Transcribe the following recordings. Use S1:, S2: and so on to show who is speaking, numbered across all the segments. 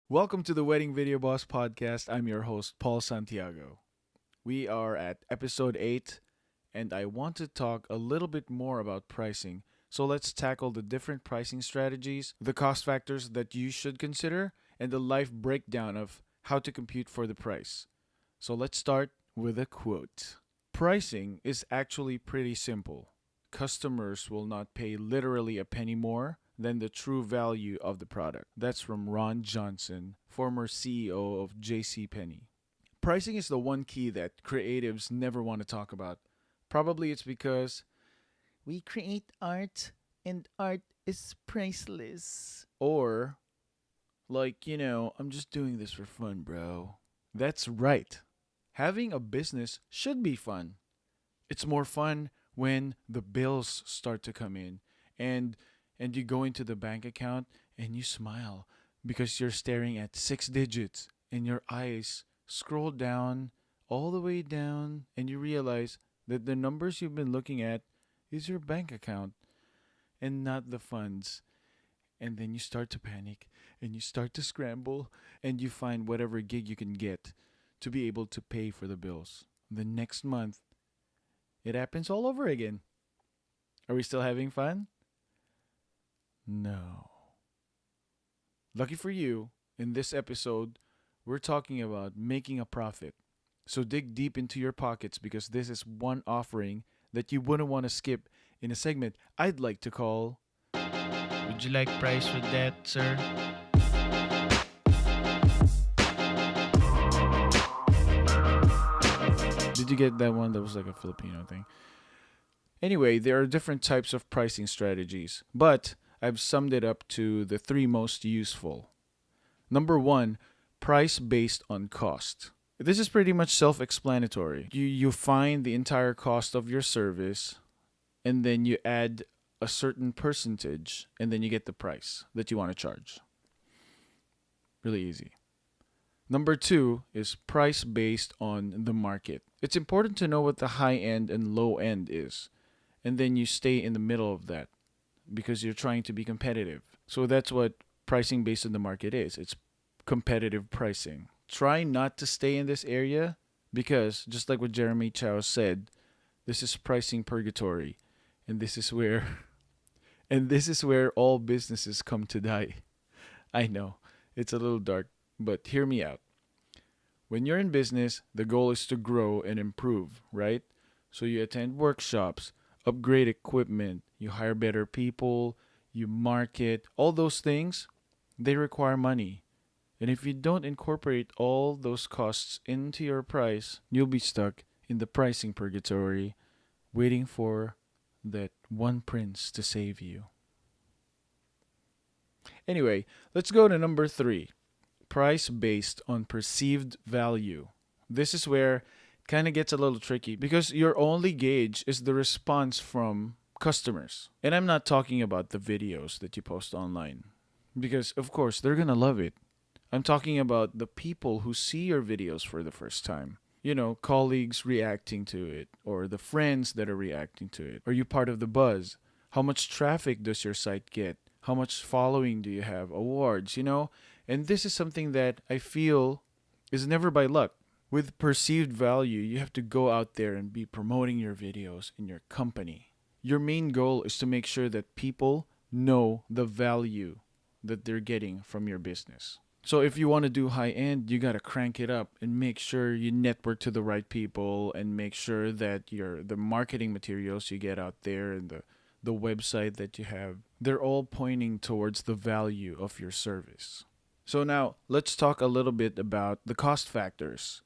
S1: Welcome to the Wedding Video Boss podcast. I'm your host, Paul Santiago. We are at episode 8, and I want to talk a little bit more about pricing. So let's tackle the different pricing strategies, the cost factors that you should consider, and the life breakdown of how to compute for the price. So let's start with a quote. Pricing is actually pretty simple. Customers will not pay literally a penny more than the true value of the product. That's from Ron Johnson, former CEO of JCPenney. Pricing is the one key that creatives never want to talk about. Probably it's because we create art and art is priceless. Or, I'm just doing this for fun, bro. That's right. Having a business should be fun. It's more fun when the bills start to come in and you go into the bank account and you smile because you're staring at 6 digits and your eyes scroll down all the way down and you realize that the numbers you've been looking at is your bank account and not the funds. And then you start to panic and you start to scramble and you find whatever gig you can get to be able to pay for the bills. The next month, it happens all over again. Are we still having fun? No. Lucky for you, in this episode, we're talking about making a profit. So dig deep into your pockets because this is one offering that you wouldn't want to skip in a segment I'd like to call Would you like price with that, sir? Did you get that one? That was like a Filipino thing. Anyway, there are different types of pricing strategies, but I've summed it up to the three most useful. Number one, price based on cost. This is pretty much self explanatory. You find the entire cost of your service, and then you add a certain percentage, and then you get the price that you want to charge. Really easy. Number two is price based on the market. It's important to know what the high end and low end is, and then you stay in the middle of that because you're trying to be competitive. So that's what pricing based on the market is. It's competitive pricing. Try not to stay in this area because just like what Jeremy Chow said, this is pricing purgatory and this is where all businesses come to die. I know. It's a little dark, but hear me out. When you're in business, the goal is to grow and improve, right? So you attend workshops, upgrade equipment, you hire better people, you market, all those things, they require money. And if you don't incorporate all those costs into your price, you'll be stuck in the pricing purgatory waiting for that one prince to save you. Anyway, let's go to number 3. Price based on perceived value. This is where it kind of gets a little tricky because your only gauge is the response from customers. And I'm not talking about the videos that you post online because, of course, they're going to love it. I'm talking about the people who see your videos for the first time. Colleagues reacting to it, or the friends that are reacting to it. Are you part of the buzz? How much traffic does your site get? How much following do you have? Awards. And this is something that I feel is never by luck. With perceived value, you have to go out there and be promoting your videos in your company. Your main goal is to make sure that people know the value that they're getting from your business. So if you want to do high end, you got to crank it up and make sure you network to the right people and make sure that the marketing materials you get out there and the website that you have, they're all pointing towards the value of your service. So now let's talk a little bit about the cost factors.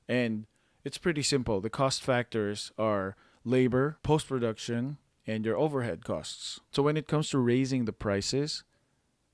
S1: And it's pretty simple. The cost factors are labor, post-production, and your overhead costs. So when it comes to raising the prices,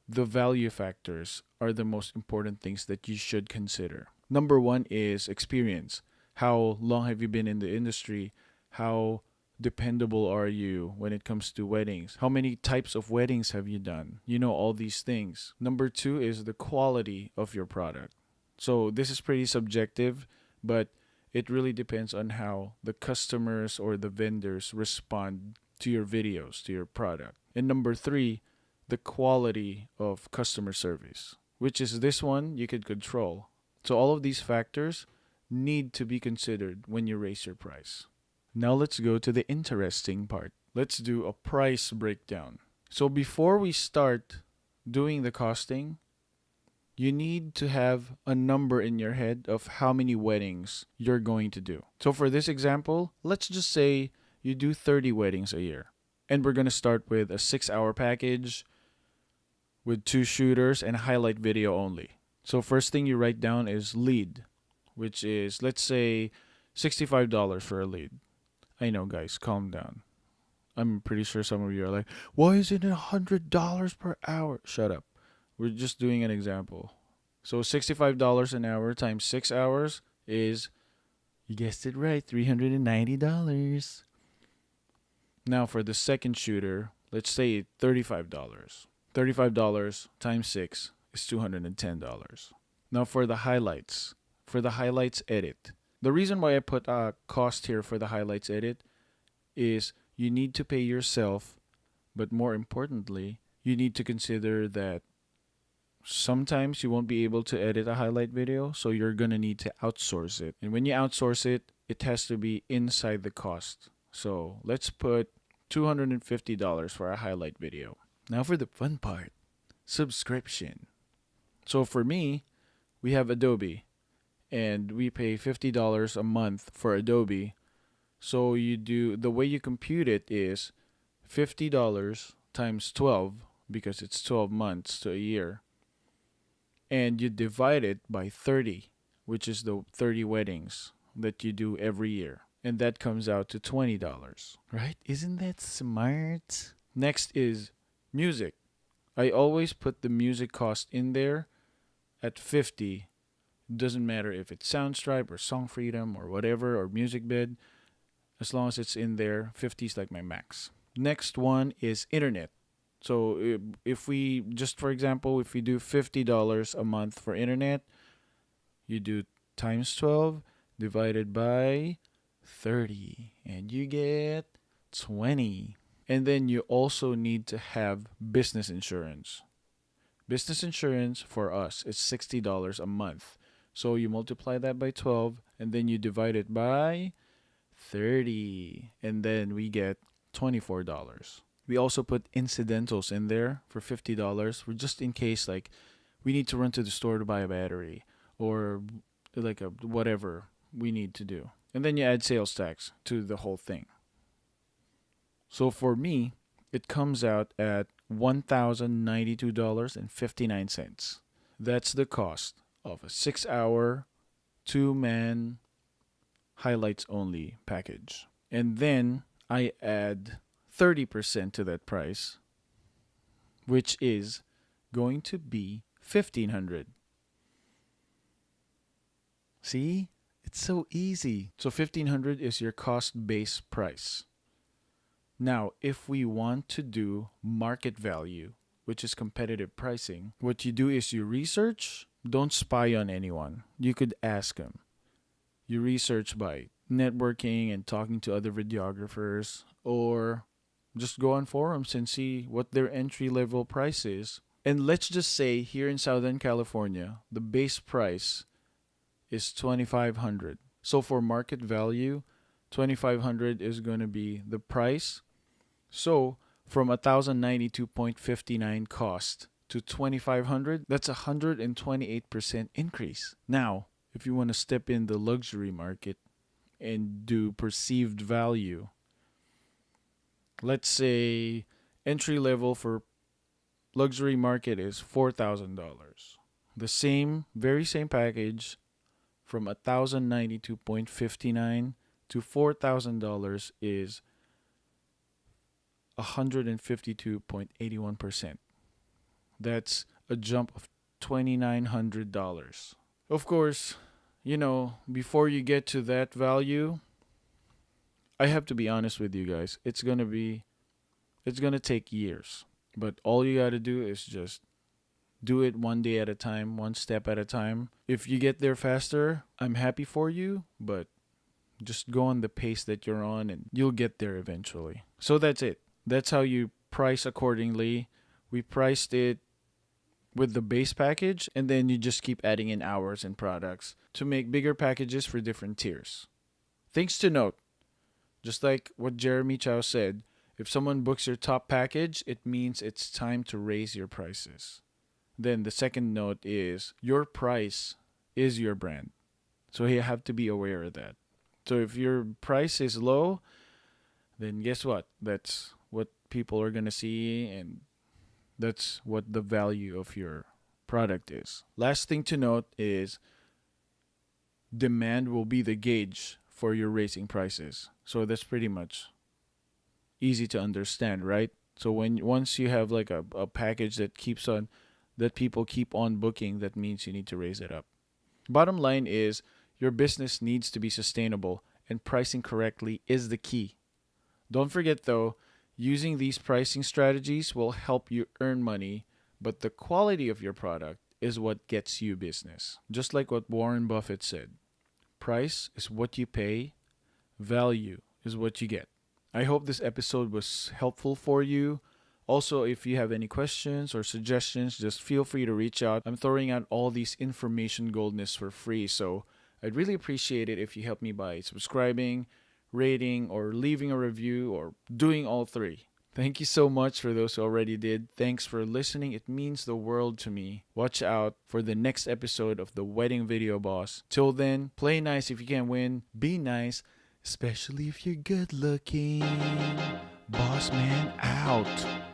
S1: the value factors are the most important things that you should consider. Number one is experience. How long have you been in the industry? How dependable are you when it comes to weddings? How many types of weddings have you done? All these things. Number two is the quality of your product. So this is pretty subjective, but it really depends on how the customers or the vendors respond to your videos, to your product. And number three, the quality of customer service. which is this one you could control. So all of these factors need to be considered when you raise your price. Now let's go to the interesting part. Let's do a price breakdown. So before we start doing the costing, you need to have a number in your head of how many weddings you're going to do. So for this example, let's just say you do 30 weddings a year. And we're going to start with a 6-hour package with 2 shooters and a highlight video only. So first thing you write down is lead, which is, let's say, $65 for a lead. I know, guys, calm down. I'm pretty sure some of you are like, why isn't it $100 per hour? Shut up. We're just doing an example. So $65 an hour times 6 hours is, you guessed it right, $390. Now for the second shooter, let's say $35. $35 times 6 is $210. Now for the highlights edit. The reason why I put a cost here for the highlights edit is you need to pay yourself, but more importantly, you need to consider that sometimes you won't be able to edit a highlight video, so you're going to need to outsource it. And when you outsource it, it has to be inside the cost. So let's put $250 for a highlight video. Now for the fun part, subscription. So for me, we have Adobe, and we pay $50 a month for Adobe. So the way you compute it is $50 times 12, because it's 12 months to a year, and you divide it by 30, which is the 30 weddings that you do every year. And that comes out to $20, right? Isn't that smart? Next is music. I always put the music cost in there at 50. Doesn't matter if it's Soundstripe or Song Freedom or whatever, or Music Bed. As long as it's in there, 50 is like my max. Next one is internet. So if we, just for example, if we do $50 a month for internet, you do times 12 divided by 30, and you get 20. And then you also need to have business insurance. Business insurance for us is $60 a month. So you multiply that by 12, and then you divide it by 30, and then we get $24. We also put incidentals in there for $50, for just in case, like, we need to run to the store to buy a battery, or like a whatever we need to do. And then you add sales tax to the whole thing. So for me, it comes out at $1,092.59. That's the cost of a 6-hour, 2-man, highlights only package. And then I add 30% to that price, which is going to be $1,500. See? It's so easy. So $1,500 is your cost base price. Now, if we want to do market value, which is competitive pricing, what you do is you research. Don't spy on anyone. You could ask them. You research by networking and talking to other videographers, or just go on forums and see what their entry-level price is. And let's just say here in Southern California, the base price is $2,500. So for market value, $2,500 is going to be the price. So from $1,092.59 cost to $2,500, that's a 128% increase. Now, if you want to step in the luxury market and do perceived value, let's say entry level for luxury market is $4,000. The very same package, from $1,092.59 to $4,000 is 152.81%. That's a jump of $2,900. Of course, before you get to that value, I have to be honest with you guys. It's going to take years. But all you got to do is just do it one day at a time, one step at a time. If you get there faster, I'm happy for you, but just go on the pace that you're on and you'll get there eventually. So that's it. That's how you price accordingly. We priced it with the base package, and then you just keep adding in hours and products to make bigger packages for different tiers. Things to note, just like what Jeremy Chow said, if someone books your top package, it means it's time to raise your prices. Then the second note is your price is your brand. So you have to be aware of that. So if your price is low, then guess what? That's what people are going to see, and that's what the value of your product is. Last thing to note is demand will be the gauge for your raising prices. So that's pretty much easy to understand, right? So when once you have like a package that keeps on that people keep on booking, that means you need to raise it up. Bottom line is your business needs to be sustainable, and pricing correctly is the key. Don't forget though, using these pricing strategies will help you earn money, but the quality of your product is what gets you business. Just like what Warren Buffett said, price is what you pay, value is what you get. I hope this episode was helpful for you. Also, if you have any questions or suggestions, just feel free to reach out. I'm throwing out all these information goldness for free, so I'd really appreciate it if you help me by subscribing, rating, or leaving a review, or doing all three. Thank you so much for those who already did. Thanks for listening. It means the world to me. Watch out for the next episode of The Wedding Video Boss. Till then, play nice if you can't win. Be nice, especially if you're good looking. Boss man out.